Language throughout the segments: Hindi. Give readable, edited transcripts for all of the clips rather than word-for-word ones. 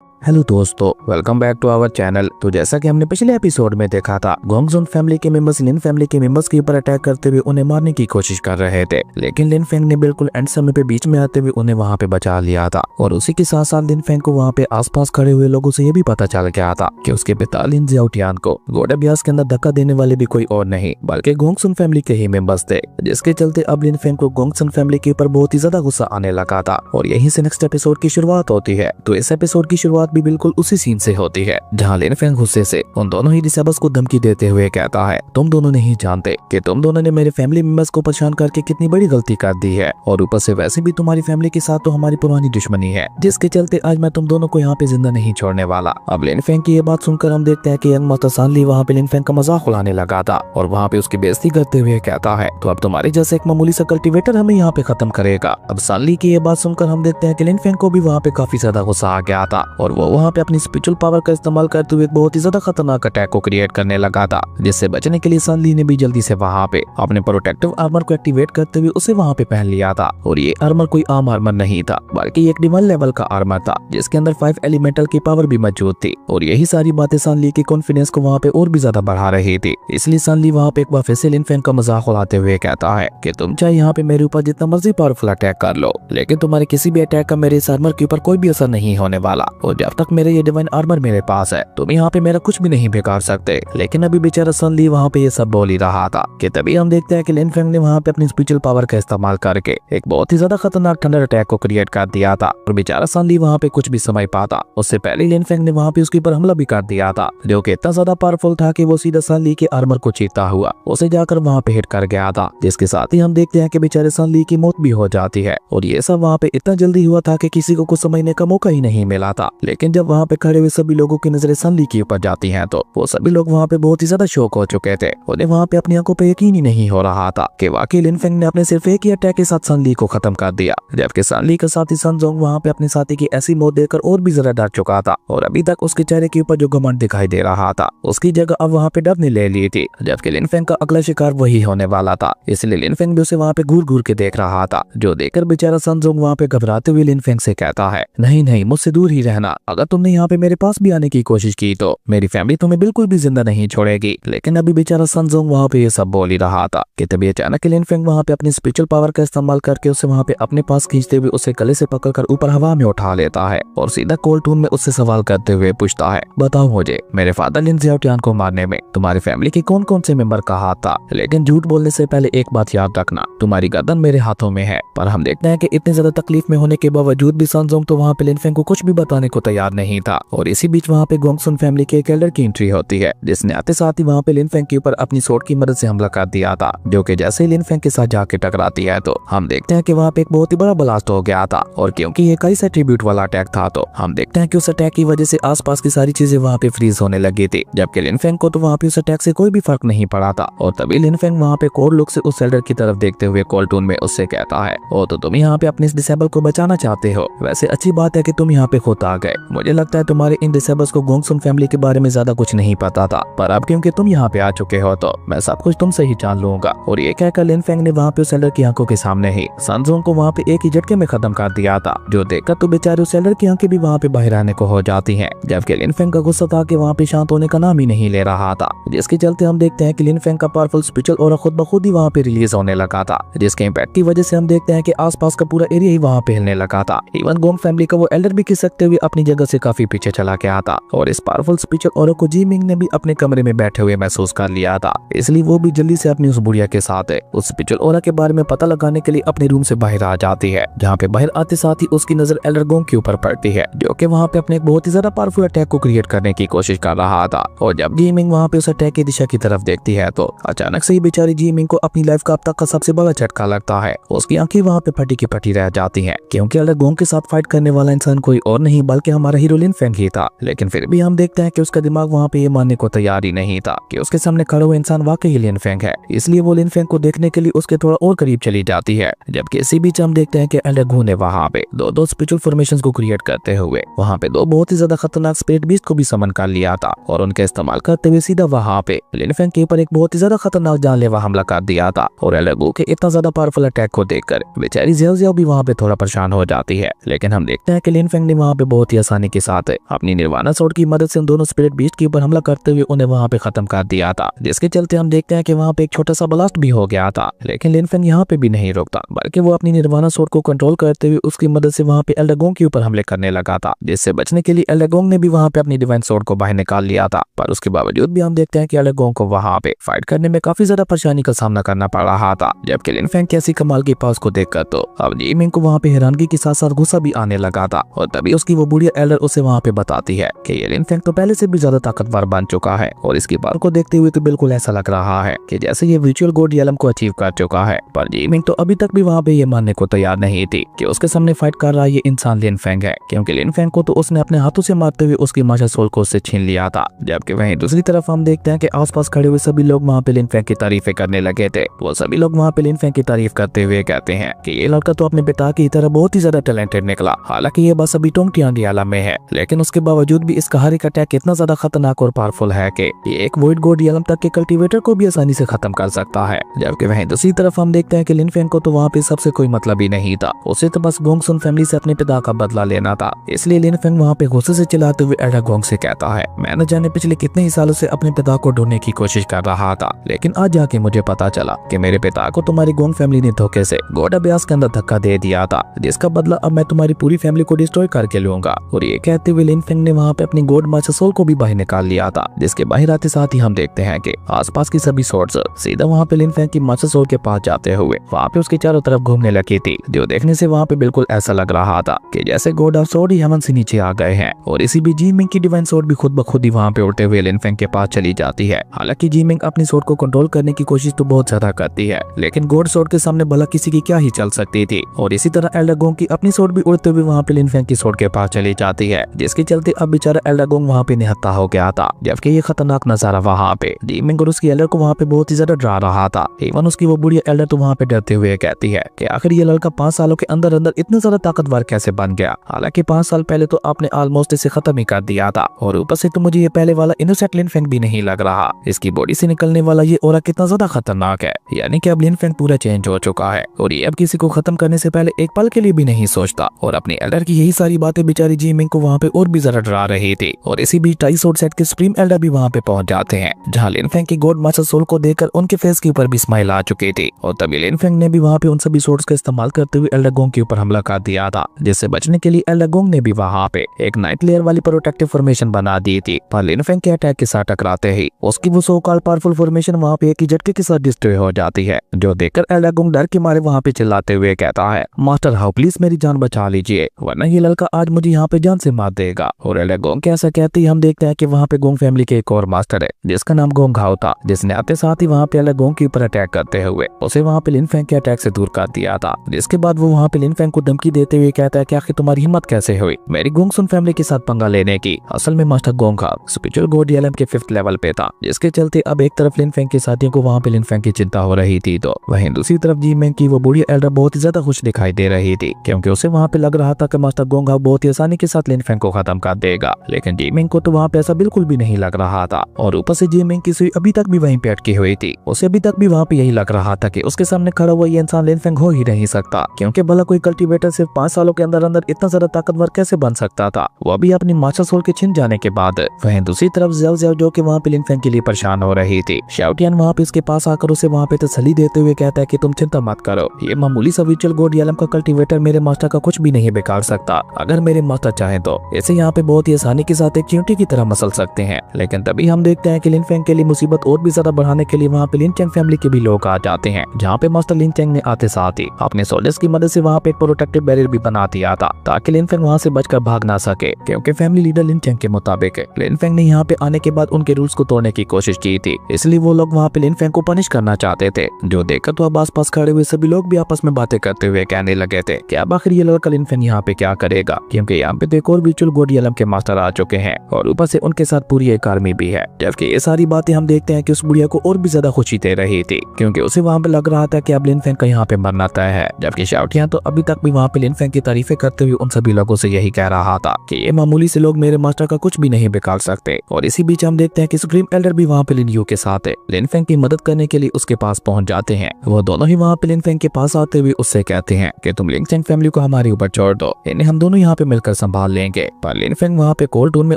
हेलो दोस्तों, welcome back to our channel. तो जैसा कि हमने पिछले एपिसोड में देखा था, गोंगजुन फैमिली के मेंबर्स लिन फैमिली के मेंबर्स के ऊपर अटैक करते हुए उन्हें मारने की कोशिश कर रहे थे, लेकिन लिन फेंग ने बिल्कुल एंड समय पे बीच में आते हुए उन्हें वहां पे बचा लिया था। और उसी के साथ साथ लिन फेंग को वहां पे आसपास खड़े हुए लोगों से ये भी पता चल गया था कि उसके पिता लिन जियाओटियान को घोड़े अभ्यास के अंदर धक्का देने वाले भी कोई और नहीं बल्कि गोंगसुन फैमिली के ही मेंबर्स थे, जिसके चलते अब लिन फेंग को गोंगसुन फैमिली के ऊपर बहुत ही ज्यादा गुस्सा आने लगा था। और यहीं से नेक्स्ट एपिसोड की शुरुआत होती है। तो इस एपिसोड की शुरुआत भी बिल्कुल उसी सीन से होती है जहां लिन फेंग गुस्से से उन दोनों ही डिसेबल्स को धमकी देते हुए कहता है, तुम दोनों नहीं जानते कि तुम दोनों ने मेरे फैमिली मेंबर्स को परेशान करके कितनी बड़ी गलती कर दी है, और ऊपर से वैसे भी तुम्हारी फैमिली के साथ तो हमारी पुरानी दुश्मनी है, जिसके चलते आज मैं तुम दोनों को यहाँ पे जिंदा नहीं छोड़ने वाला। अब लिन फेंग की ये बात सुनकर हम देखते हैं कि यंग मास्टर सानली वहाँ पे लिन फेंग का मजाक उड़ाने लगा था और वहाँ पे उसकी बेइज्जती करते हुए कहता है, तो अब तुम्हारे जैसे एक मामूली सा कल्टीवेटर हमें यहाँ पे खत्म करेगा। अब सानली की ये बात सुनकर हम देखते हैं कि लिन फेंग को भी वहाँ पे काफी ज्यादा गुस्सा आ गया था और वो वहाँ पे अपनी स्पिरिचुअल पावर का इस्तेमाल करते हुए एक बहुत ही ज्यादा खतरनाक अटैक को क्रिएट करने लगा था, जिससे बचने के लिए सानली ने भी जल्दी से वहाँ पे अपने प्रोटेक्टिव आर्मर को एक्टिवेट करते हुए उसे वहाँ पे पहन लिया था। और ये आर्मर कोई आम आर्मर नहीं था बल्कि एक डिवाइन लेवल का आर्मर था, जिसके अंदर 5 एलिमेंटल की पावर भी मौजूद थी। और यही सारी बातें सानली की कॉन्फिडेंस को वहाँ पे और भी ज्यादा बढ़ा रही थी। इसलिए सानली वहाँ पे एक बार फिर से लिन फेंग का मजाक उड़ाते हुए कहता है कि तुम चाहे यहाँ पे मेरे ऊपर जितना मर्जी पावरफुल अटैक कर लो, लेकिन तुम्हारे किसी भी अटैक का मेरे इस आर्मर के ऊपर कोई भी असर नहीं होने वाला। और जब तक मेरे ये डिवाइन आर्मर मेरे पास है तुम यहाँ पे मेरा कुछ भी नहीं बिगाड़ सकते। लेकिन अभी बेचारा सानली वहाँ पे ये सब बोल ही रहा था कि तभी हम देखते हैं कि लिन फेंग ने वहाँ पे अपनी स्पिरिचुअल पावर का इस्तेमाल करके एक बहुत ही ज्यादा खतरनाक थंडर अटैक को क्रिएट कर दिया था। और बेचारा सानली वहाँ पे कुछ भी समझ पाता उससे पहले लिन फेंग ने वहाँ पे उसके ऊपर हमला भी कर दिया था, जो कि इतना ज्यादा पावरफुल था कि वो सीधा सानली के आर्मर को चीरता हुआ उसे जाकर वहाँ पे हिट कर गया था, जिसके साथ ही हम देखते हैं कि बेचारे सानली की मौत भी हो जाती है। और ये सब वहाँ पे इतना जल्दी हुआ था कि किसी को कुछ समझने का मौका ही नहीं मिला था। लेकिन जब वहाँ पे खड़े हुए सभी लोगों की नजरें सानली के ऊपर जाती हैं तो वो सभी लोग वहाँ पे बहुत ही ज्यादा शॉक हो चुके थे। उन्हें वहाँ पे अपनी आंखों पे यकीन ही नहीं हो रहा था कि वाकई लिन फेंग ने अपने सिर्फ एक ही अटैक के साथ सानली को खत्म कर दिया, जबकि सानली के साथी सन जोंग वहाँ पे अपने साथी की ऐसी मौत देखकर और भी ज्यादा डर चुका था। और अभी तक उसके चेहरे के ऊपर जो घमंड दिखाई दे रहा था उसकी जगह अब वहाँ पे डर ने ले ली थी, जबकि लिन फेंग का अगला शिकार वही होने वाला था। इसलिए लिन फेंग भी उसे वहाँ पे घूर घूर के देख रहा था, जो देखकर बेचारा सन जोंग वहाँ पे घबराते हुए लिन फेंग से कहता है, नहीं नहीं, मुझसे दूर ही रहना। अगर तुमने यहाँ पे मेरे पास भी आने की कोशिश की तो मेरी फैमिली तुम्हें बिल्कुल भी जिंदा नहीं छोड़ेगी। लेकिन अभी बेचारा सन जोंग वहाँ पे ये सब बोल ही रहा था कि तभी अचानक लिन फेंग वहाँ पे अपनी स्पिरिचुअल पावर का इस्तेमाल करके उसे वहाँ पे अपने पास खींचते हुए उसे गले से पकड़कर ऊपर हवा में उठा लेता है और सीधा कोल्ड टून में उससे सवाल करते हुए पूछता है, बताओ मुझे, मेरे फादर लिन जियाओटियान को मारने में तुम्हारी फैमिली के कौन कौन से मेंबर का हाथ था? लेकिन झूठ बोलने से पहले एक बात याद रखना, तुम्हारी गर्दन मेरे हाथों में है। पर हम देखते हैं कि इतनी ज्यादा तकलीफ में होने के बावजूद भी सन जोंग तो वहाँ पे लिन फेंग को कुछ भी बताने को तैयार नहीं था। और इसी बीच वहाँ पे गोंगसुन फैमिली के एक एल्डर की एंट्री होती है, जिसने आते साथ ही वहाँ पे लिन फेंग के ऊपर अपनी सोर्ड की मदद से हमला कर दिया था, जो कि जैसे ही लिन फेंग के साथ जाके टकराती है तो हम देखते हैं कि वहाँ पे एक बहुत ही बड़ा ब्लास्ट हो गया था। और क्योंकि ये कई से ट्रिब्यूट वाला अटैक था तो हम देखते हैं कि उस अटैक की वजह से आसपास की सारी चीजें वहाँ पे फ्रीज होने लगी थी, जबकि लिन फेंग को तो वहाँ पे उस अटैक से कोई भी फर्क नहीं पड़ा था। और तभी लिन फेंग वहाँ पे कोल्ड लुक से उस एल्डर की तरफ देखते हुए कोल्ड टून में उससे कहता है, ओ तो तुम यहाँ पे अपने इस डिसेबल को बचाना चाहते हो। वैसे अच्छी बात है कि तुम यहाँ पे खुद आ गए। मुझे लगता है तुम्हारे इन डिसेबल्स को गोंगसुन फैमिली के बारे में ज्यादा कुछ नहीं पता था, पर अब क्योंकि तुम यहाँ पे आ चुके हो तो मैं सब कुछ तुमसे ही जान लूंगा। और ये कहकर लिन फेंग ने वहाँ पे उस एल्डर की आंखों के सामने ही सन जोंग को वहाँ पे एक ही झटके में खत्म कर दिया था, जो देखकर तो बेचारे उस एल्डर की आंखें भी वहाँ पे बाहर आने को हो जाती हैं। जबकि लिन फेंग का गुस्सा था कि वहाँ पे शांत होने का नाम ही नहीं ले रहा था, जिसके चलते हम देखते हैं कि लिन फेंग का पावरफुल स्पिरिचुअल ऑरा खुद ब खुद ही वहाँ पे रिलीज होने लगा था, जिसके इम्पैक्ट की वजह से हम देखते हैं कि आसपास का पूरा एरिया ही वहाँ पे हिलने लगा था। इवन गोंग फैमिली का वो एल्डर भी खिसकते हुए अपनी जगह से काफी पीछे चला गया था। और इस पावरफुल स्पिरिचुअल ऑरा को जी मिंग ने भी अपने कमरे में बैठे हुए महसूस कर लिया था, इसलिए वो भी जल्दी से अपनी उस बुढ़िया के साथ उस स्पिरिचुअल ऑरा के बारे में पता लगाने के लिए अपने रूम से बाहर आ जाती है, जहाँ पे बाहर आते साथ ही उसकी नजर एल्डर गोंग के ऊपर पड़ती है, जो कि वहाँ पे अपने एक बहुत ही ज्यादा पावरफुल अटैक को क्रिएट करने की कोशिश कर रहा था। और जब जी मिंग वहाँ पे उस अटैक की दिशा की तरफ देखती है तो अचानक से ही बेचारी जी मिंग को अपनी लाइफ का अब तक का सबसे बड़ा झटका लगता है। उसकी आंखें वहाँ पे फटी की फटी रह जाती हैं, क्योंकि एल्डर गोंग के साथ फाइट करने वाला इंसान कोई और नहीं बल्कि हमारा हीरो लिन फेंग ही था। लेकिन फिर भी हम देखते हैं कि उसका दिमाग वहाँ पे ये मानने को तैयार ही नहीं था कि उसके सामने खड़ा हुआ इंसान वाकई लिन फेंग है। इसलिए वो लिन फेंग को देखने के लिए उसके थोड़ा और करीब चली जाती है। जबकि इसी बीच हम देखते हैं कि एल्डर गू ने वहाँ पे दो स्पिरिचुअल फॉर्मेशंस को क्रिएट करते हुए वहाँ पे दो बहुत ही ज्यादा खतरनाक स्पिरिट बीस्ट को भी समन कर लिया था, और उनका इस्तेमाल करते हुए सीधा वहाँ पे लिन फेंग के ऊपर एक बहुत ही ज्यादा खतरनाक जानलेवा हमला कर दिया था। और एल्डर गू के इतना ज्यादा पावरफुल अटैक को देखकर बेचारी जियाओ जियाओ भी वहाँ पे थोड़ा परेशान हो जाती है। लेकिन हम देखते हैं कि लिन फेंग ने वहाँ पे बहुत बहुत ही आसानी के साथ अपनी निर्वाणा स्वॉर्ड की मदद से उन दोनों स्पिरिट बीस्ट के ऊपर हमला करते हुए उन्हें वहाँ पे खत्म कर दिया था, जिसके चलते हम देखते हैं कि वहाँ पे एक छोटा सा ब्लास्ट भी हो गया था। लेकिन लिन फेंग यहाँ पे भी नहीं रुकता, बल्कि वो अपनी निर्वाणा स्वॉर्ड को कंट्रोल करते हुए उसकी मदद से वहाँ पे एल्डर गोंग के ऊपर हमले करने लगा था, जिससे बचने के लिए एल्डर गोंग ने भी वहाँ पे अपनी डिवाइन स्वॉर्ड को बाहर निकाल लिया था। पर उसके बावजूद भी हम देखते हैं कि एल्डर गोंग को वहाँ पे फाइट करने में काफी ज्यादा परेशानी का सामना करना पड़ रहा था। जबकि लिन फेंग की ऐसी कमाल की पास को देखकर तो अब जी मिंग को वहाँ पे हैरानगी के साथ साथ गुस्सा भी आने लगा था, और तभी उसकी वो बुढ़िया एल्डर उसे वहाँ पे बताती है कि ये लिन फेंग तो पहले से भी ज्यादा ताकतवर बन चुका है, और इसकी पावर को देखते हुए तो बिल्कुल ऐसा लग रहा है कि जैसे ये वर्चुअल गॉड रियलम को अचीव कर चुका है। पर जी मिंग तो अभी तक भी वहाँ पे ये मानने को तैयार नहीं थी कि उसके सामने फाइट कर रहा ये इंसान लिन फेंग है, क्योंकि लिन फेंग को तो उसने अपने हाथों से मारते हुए उसकी मार्शल सोल को उससे छीन लिया था। जबकि वहीं दूसरी तरफ हम देखते हैं कि आसपास खड़े हुए सभी लोग वहाँ पे लिन फेंग की तारीफें करने लगे थे। वो सभी लोग वहाँ पे लिन फेंग की तारीफ करते हुए कहते हैं कि ये लड़का तो अपने पिता की तरह बहुत ही ज्यादा टैलेंटेड निकला। हालांकि ये बस अभी टोंगटियांग रियालम में है, लेकिन उसके बावजूद भी इसका हर एक अटैक इतना ज्यादा खतरनाक और पावरफुल है कि ये एक वॉइड गॉड रियलम तक के कल्टीवेटर को भी आसानी से खत्म कर सकता है। जबकि वहीं दूसरी तरफ हम देखते हैं कि लिन फेंग को तो वहाँ पे सबसे कोई मतलब ही नहीं था, उसे तो बस गोंग सुन फैमिली से अपने पिता का बदला लेना था। इसलिए लिन फेंग वहाँ पे गुस्से से चिल्लाते हुए एल्डर गोंग से कहता है, मैं न जाने पिछले कितने ही सालों से अपने पिता को ढूंढने की कोशिश कर रहा था, लेकिन आज जाके मुझे पता चला कि मेरे पिता को तुम्हारी गोंग फैमिली ने धोखे से गॉड अभ्यास के अंदर धक्का दे दिया था, जिसका बदला अब मैं तुम्हारी पूरी फैमिली को डिस्ट्रॉय करके लूंगा। और ये कहते हुए लिन फेंग ने वहाँ पे अपनी गॉड मास्टर सोल को भी बाहर निकाल लिया था, जिसके बाहर आते साथ ही हम देखते हैं कि आसपास की सभी स्वॉर्ड्स सीधा वहाँ पे लिन फेंग की मास्टर सोल के पास जाते हुए वहाँ पे उसके चारों तरफ घूमने लगी थी, जो देखने से वहाँ पे बिल्कुल ऐसा लग रहा था कि जैसे गॉड ऑफ स्वॉर्ड ही हेवन से नीचे आ गए हैं। और इसी बीच जी मिंग की डिवाइन स्वॉर्ड भी खुद ब खुद ही वहाँ पे उड़ते हुए लिन फेंग के पास चली जाती है। हालांकि जी मिंग अपनी स्वॉर्ड को कंट्रोल करने की कोशिश तो बहुत ज्यादा करती है, लेकिन गॉड स्वॉर्ड के सामने भला किसी की क्या ही चल सकती थी। और इसी तरह एल्डर गोंग की अपनी स्वॉर्ड भी उड़ते हुए वहाँ पे लिन फेंग की स्वॉर्ड के पास चली जाती है, जिसके चलते अब बेचारा एल्डर गोंग वहाँ पे निहत्था हो गया था। जबकि ये खतरनाक नजारा वहाँ पे जी मिंग और उसकी एल्डर को वहाँ पे बहुत ही ज्यादा डरा रहा था। इवन उसकी वो बुढ़िया एल्डर तो वहाँ पे डरते हुए कहती है कि आखिर ये लड़का 5 सालों के अंदर अंदर इतना ज्यादा ताकतवर कैसे बन गया। हालांकि 5 साल पहले तो आपने ऑलमोस्ट इसे खत्म ही कर दिया था, और ऊपर से तो मुझे ये पहले वाला इनोसेंट लिन फेंग भी नहीं लग रहा। इसकी बॉडी से निकलने वाला ये ऑरा कितना ज्यादा खतरनाक है, यानी कि अब लिन फेंग पूरा चेंज हो चुका है, और ये अब किसी को खत्म करने से पहले एक पल के लिए भी नहीं सोचता। और अपने एल्डर की यही सारी बातें बेचारी जी मिंग को वहाँ पे और भी ज्यादा डरा रही थी। और इसी बीच टाई स्वॉर्ड सेट के सुप्रीम एल्डर भी वहाँ पे पहुंच जाते हैं, जहाँ लिन फेंग की गॉड मास्टर सोल को देखकर उनके फेस के ऊपर भी स्माइल आ चुकी थी। और तभी लिन फेंग ने भी वहाँ पे उन सभी स्वॉर्ड्स का इस्तेमाल करते हुए एल्डर गोंग के ऊपर हमला कर दिया था, जिससे बचने के लिए एल्डर गोंग ने भी वहाँ पे एक नाइट लेयर वाली प्रोटेक्टिव फॉर्मेशन बना दी थी। पर लिन फेंग के अटैक के साथ टकराते ही उसकी वो सो कॉल्ड पावरफुल फॉर्मेशन वहाँ पे एक ही झटके के साथ डिस्ट्रॉय हो जाती है, जो देखकर एल्डर गोंग डर के मारे वहाँ पे चिल्लाते हुए कहता है, मास्टर हाउ प्लीज मेरी जान बचा लीजिए, वरना ये लड़का आज मुझे यहाँ पे जान से मार देगा। और एल्डर गोंग के ऐसा कहते ही हम देखते हैं कि वहाँ पे गोंग फैमिली के एक और मास्टर है, जिसका नाम गोंग हाओ था, जिसने आते साथ ही वहाँ पे एल्डर गोंग के ऊपर अटैक करते हुए उसे वहाँ पे लिन फेंग के अटैक से दूर कर दिया था। जिसके बाद वो वहाँ पे लिन फेंग को धमकी देते हुए कहता है कि आखिर तुम्हारी हिम्मत कैसे हुई मेरी गोंग सुन फैमिली के साथ पंगा लेने की। असल में मास्टर गोंग हाओ स्पिरिचुअल गॉड रियलम के 5th लेवल पे था, जिसके चलते अब एक तरफ लिन फेंग के साथियों को वहाँ पे लिन फेंग की चिंता हो रही थी, तो वहीं दूसरी तरफ जी मिंग की वो बूढ़ी एल्डर बहुत ही ज्यादा खुश दिखाई दे रही थी, क्योंकि उसे वहाँ पे लग रहा था कि मास्टर गोंग हाओ बहुत ही आसानी के साथ लिन फेंग को खत्म कर देगा। लेकिन जी मिंग को तो वहाँ पे ऐसा बिल्कुल भी नहीं लग रहा था, और ऊपर से जी मिंग की सुई अभी तक भी वहीं पे अटकी हुई थी। उसे अभी तक भी वहाँ पे यही लग रहा था कि उसके सामने खड़ा हुआ ये इंसान लिन फेंग हो ही नहीं सकता, क्योंकि भला कोई कल्टीवेटर सिर्फ 5 सालों के अंदर अंदर इतना ज्यादा ताकतवर कैसे बन सकता था, वो भी अपनी मास्टर सोल के छिन जाने के बाद। वहीं दूसरी तरफ ज़्याओ ज़्याओ जो कि वहाँ पे लिन फेंग के लिए परेशान हो रही थी, शाओटियान वहाँ पे इसके पास आकर उसे वहाँ पे तसल्ली देते हुए कहता है कि तुम चिंता मत करो, ये मामूली सा वर्चुअल गॉड रियलम का कल्टीवेटर मेरे मास्टर का कुछ भी नहीं बिगाड़ सकता। अगर मेरे मास्टर चाहे तो इसे यहाँ पे बहुत ही आसानी के साथ एक चींटी की तरह मसल सकते हैं। लेकिन तभी हम देखते हैं कि लिन फेंग के लिए मुसीबत और भी ज्यादा बढ़ाने के लिए वहाँ पे लिन चेंग फैमिली के भी लोग आ जाते हैं, जहाँ पे मास्टर लिन चेंग ने आते साथ ही अपने सोल्जर्स की मदद से वहाँ पे एक प्रोटेक्टिव बैरियर भी बना दिया था, ताकि लिन फेंग वहाँ से बचकर भाग ना सके, क्योंकि फैमिली लीडर लिन चेंग के मुताबिक लिन फेंग ने यहाँ पे आने के बाद उनके रूल्स को तोड़ने की कोशिश की थी, इसलिए वो लोग वहाँ पे लिन फेंग को पनिश करना चाहते थे। जो देखकर तो अब आसपास खड़े हुए सभी लोग भी आपस में बातें करते हुए कहने लगे थे कि अब आखिर ये लड़का लिन फेंग यहाँ पे क्या करेगा, क्योंकि यहाँ पे तो एक और वर्चुअल गॉड रियलम के मास्टर आ चुके हैं, और ऊपर से उनके साथ पूरी एक आर्मी भी है। जबकि ये सारी बातें हम देखते हैं कि उस बुढ़िया को और भी ज्यादा खुशी दे रही थी, क्योंकि उसे वहाँ पे लग रहा था कि अब लिन फेंग का यहाँ पे मरना तय है। जबकि शाओटियान तो अभी तक भी वहाँ पे लिन फेंग की तारीफें करते हुए उन सभी लोगों से यही कह रहा था कि ये मामूली से लोग मेरे मास्टर का कुछ भी नहीं बिगाड़ सकते। और इसी बीच हम देखते हैं कि सुप्रीम एल्डर भी वहाँ पे लिन यू के साथ लिन फेंग की मदद करने के लिए उसके पास पहुंच जाते हैं। वो दोनों ही वहाँ पे लिन फेंग के पास आते हुए उससे कहते हैं कि तुम लिन चेंग फैमिली को हमारे ऊपर छोड़ दो, इन्हें हम दोनों यहाँ पे मिलकर संभाल लेंगे। पर लिन फेंग वहाँ पे कोल्ड टोन में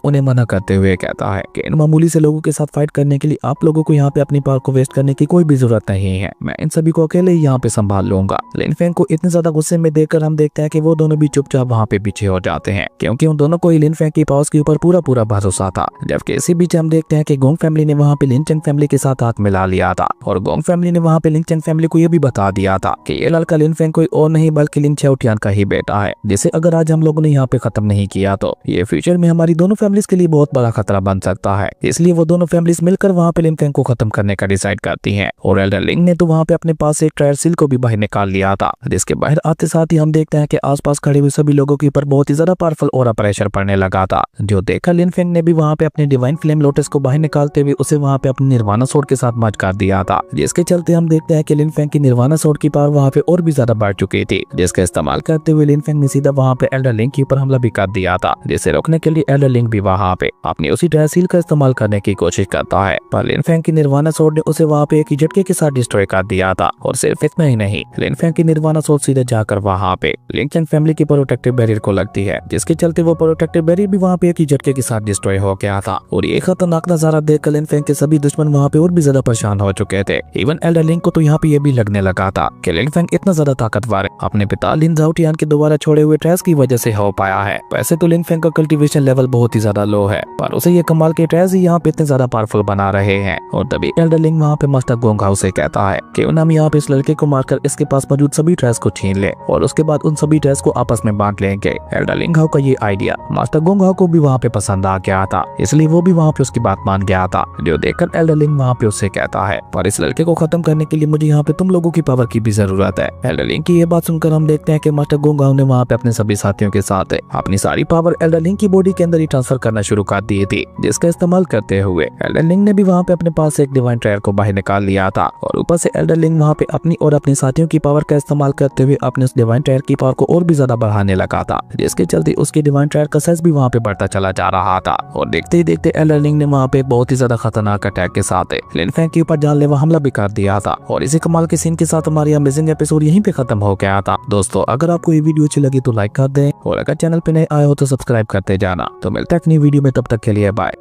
उन्हें मना करते हुए कहता है कि इन मामूली से लोगों के साथ फाइट करने के लिए आप लोगों को यहाँ पे अपनी पावर को वेस्ट करने की कोई भी जरूरत नहीं है। मैं इन सभी को अकेले ही यहाँ पे संभाल लूंगा। लिन फेंग को इतने ज्यादा गुस्से में देखकर हम देखते हैं कि वो दोनों भी चुपचाप वहाँ पे पीछे हो जाते हैं, क्योंकि उन दोनों को ही लिन फेंग की पावर्स के ऊपर पूरा भरोसा था। जबकि इसी बीच हम देखते हैं कि गोंग फैमिली ने वहाँ पे लिन चेंग फैमिली के साथ हाथ मिला लिया था और गोंग फैमिली ने वहाँ पे लिन चेंग फैमिली को ये भी बता दिया था कि ये लड़का लिन फेंग कोई और नहीं बल्कि लिन चाओटियान का ही बेटा है, जिसे अगर आज हम लोगों ने यहाँ पे खत्म नहीं किया तो ये फ्यूचर में हमारी दोनों फैमिलीज के लिए बहुत बड़ा खतरा बन सकता है। इसलिए वो दोनों फैमिलीज मिलकर वहाँ पे लिन फेंग को खत्म करने का डिसाइड करती हैं और एल्डर लिंग ने तो वहाँ पे अपने पास एक ट्रायर सील को भी बाहर निकाल लिया था, जिसके बाहर आते साथ ही हम देखते हैं कि आसपास खड़े हुए सभी लोगों के ऊपर बहुत ही ज्यादा पावरफुल और प्रेशर पड़ने लगा था। जो देखा लिन फेंग ने भी वहाँ पे अपने डिवाइन फ्लेम लोटस को बाहर निकालते हुए उसे वहाँ पे अपने निर्वाणा सोर्ड के साथ मर्ज कर दिया था, जिसके चलते हम देखते हैं कि लिन फेंग की निर्वाणा सोर्ड की पावर वहाँ पे और भी ज्यादा बढ़ चुकी थी, जिसका इस्तेमाल करते हुए लिन फेंग ने सीधा वहाँ पे एल्डर लिंग के ऊपर हमला भी कर दिया था, जिसे रोकने के लिए एल्डर लिंग भी वहाँ पे अपनी उसी ट्रायर सील का इस्तेमाल करने की कोशिश करता है। पर लिन फेंग की निर्वाणा सोर्ड ने उसे वहाँ पे एक ही झटके के साथ डिस्ट्रॉय कर दिया था। और सिर्फ इतना ही नहीं, लिन फेंग की निर्वाणा सोर्ड सीधे जाकर वहाँ पे लिन चेंग फैमिली की प्रोटेक्टिव बैरियर को लगती है, जिसके चलते वो प्रोटेक्टिव बैरियर भी वहाँ पे एक ही झटके के साथ डिस्ट्रॉय हो गया था। और ये खतरनाक नजारा देखकर लिन फेंग के सभी दुश्मन वहाँ पे और भी ज्यादा परेशान हो चुके थे। इवन एल्डर लिंग को तो यहाँ पे ये भी लगने लगा था कि लिन फेंग इतना ज्यादा ताकतवर अपने पिता लिन चाओटियान के दोबारा छोड़े हुए ट्रेस की वजह से हो पाया है। वैसे तो लिन फेंग का कल्टीवेशन लेवल बहुत ही ज्यादा लो है, पर उसे ये कमाल के ट्रेस ही यहाँ पे इतने ज्यादा पावरफुल बना रहे हैं। और तभी एल्डर लिंग वहाँ पे मास्टर गोंग हाउ से कहता है कि हम यहाँ पे इस लड़के को मारकर इसके पास मौजूद सभी ट्रेस को छीन ले और उसके बाद उन सभी ट्रेस को आपस में बांट लेंगे। एल्डर लिंग हाउ का ये आइडिया मास्टर गोंग हाउ को भी वहाँ पे पसंद आ गया था, इसलिए वो भी वहाँ पे उसकी बात मान गया था। जो देखकर एल्डर लिंग वहाँ पे उससे कहता है, पर इस लड़के को खत्म करने के लिए मुझे यहाँ पे तुम लोगों की पावर की भी जरूरत है। एल्डर लिंग की ये बात सुनकर हम देखते हैं कि मास्टर गोंग हाउ ने वहाँ पे अपने सभी साथियों के साथ अपनी सारी पावर एल्डर लिंग की बॉडी के अंदर ही ट्रांसफर करना शुरू कर दी थी, जिसका इस्तेमाल करते हुए एल्डर लिंग ने भी वहाँ पे अपने पास एक डिवाइन ट्रायर को बाहर निकाल लिया था। और ऊपर से एल्डर लिंग वहाँ पे अपनी और अपने साथियों की पावर का इस्तेमाल करते हुए अपने उस डिवाइन ट्रायर की पावर को और भी ज्यादा बढ़ाने लगा था, जिसके चलते उसके डिवाइन ट्रायर का साइज भी वहाँ पे बढ़ता चला जा रहा था। और देखते ही देखते एल्डर लिंग ने वहाँ पे बहुत ही ज्यादा खतरनाक अटैक के साथ लिन फेंग के ऊपर जानलेवा हमला भी कर दिया था। और इसी कमाल के सीन के साथ हमारी अमेजिंग एपिसोड यहीं पे खत्म हो गया था। दोस्तों, अगर आपको ये वीडियो अच्छी लगी तो लाइक कर दें और अगर चैनल पे नए आए हो तो सब्सक्राइब करते जाना। तो मिलते हैं एक नई वीडियो में, तब तक के लिए बाय।